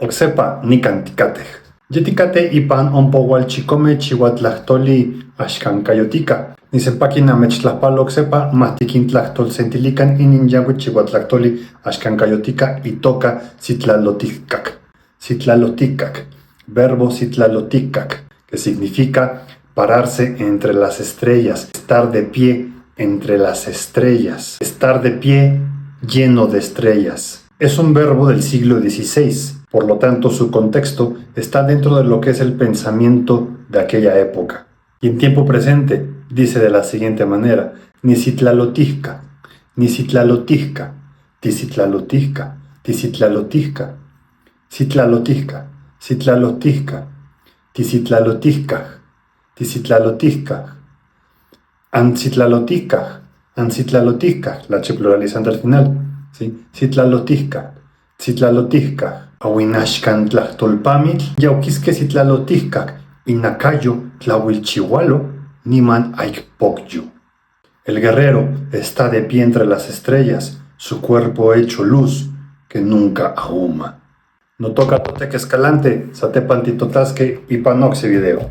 Oxepa nicanticatej. Yeticate ipan onpoualchicome chihuatlahtoli axcancayotica. Nisempakina mechtlahpalo oxepa mahtiquintlahtolsentilican ininyahui chihuatlahtoli axcancayotica itoca citlaloticcac. Citlaloticcac. Verbo citlaloticcac, que significa pararse entre las estrellas, estar de pie entre las estrellas, estar de pie lleno de estrellas. Es un verbo del siglo XVI, por lo tanto su contexto está dentro de lo que es el pensamiento de aquella época. Y en tiempo presente dice de la siguiente manera: Nicitlaloticca, Nicitlaloticca, Ticitlaloticca, Ticitlaloticca, Citlaloticca, Citlaloticca, Ticitlaloticca, Ticitlaloticca, Ancitlaloticca, Ancitlaloticca, la H pluralizante al final, ¿sí? Citlaloticca, Citlaloticca, Ahuinaxcan tlahtolpamitl, yauquisque citlaloticca, inacayo tlahuilchihualo, niman aikpocyu. El guerrero está de pie entre las estrellas, su cuerpo hecho luz que nunca ahuma. No toca toteque escalante, satepantitotasque y panoxe video.